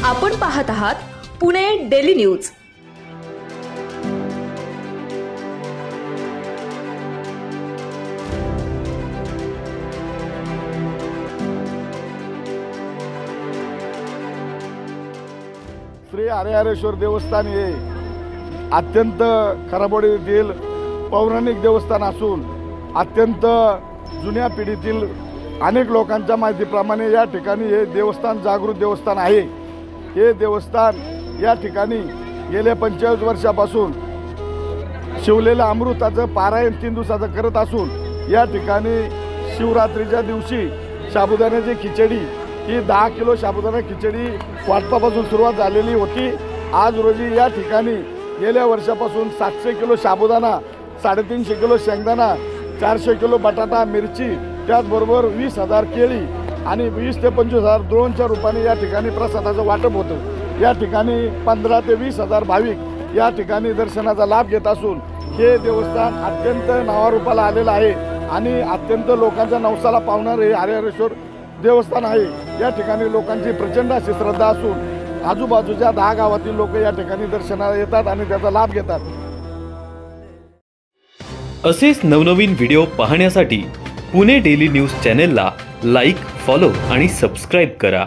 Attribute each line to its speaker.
Speaker 1: आपण पाहत आहात पुणे डेली न्यूज।
Speaker 2: श्री हरिहरेश्वर देवस्थान हे अत्यंत खराबोडीतील पौराणिक देवस्थान असून अत्यंत जुन्या पिढीतील अनेक लोकांच्या माहितीप्रमाणे या ठिकाणी हे देवस्थान जागृत देवस्थान आहे। हे देवस्थान या ठिकाणी गेल्या 45 वर्षापासून शिवलेल्या अमृताचं पारायण 3 दिवसाचं करत असून या ठिकाणी शिवरात्रीच्या दिवशी साबुदाण्याची खिचडी ही 10 किलो साबुदाणा खिचडी वाटपापासून सुरुवात झालेली होती। आज रोजी या ठिकाणी गेल्या वर्षापासून 700 किलो साबुदाणा, 350 किलो शेंगदाणा, 400 किलो बटाटा, मिरची, त्याचबरोबर 20,000 केळी आणि 20 ते 25,000 द्रोणच्या रूपाने या ठिकाणी प्रसादाचं वाटप होतं। या ठिकाणी 15 ते 20,000 भाविक या ठिकाणी दर्शनाचा लाभ घेत असून हे देवस्थान अत्यंत नावारूपाला आलेलं आहे आणि अत्यंत लोकांच्या नवसाला पावणारे हे हरिहरेश्वर देवस्थान आहे। या ठिकाणी लोकांची प्रचंड अशी श्रद्धा असून आजूबाजूच्या 10 गावातील लोक या ठिकाणी दर्शनाला येतात आणि त्याचा लाभ घेतात।
Speaker 3: असेच नवनवीन व्हिडिओ पाहण्यासाठी पुणे डेली न्यूज चॅनेलला लाईक, फॉलो आणि सबस्क्राईब करा।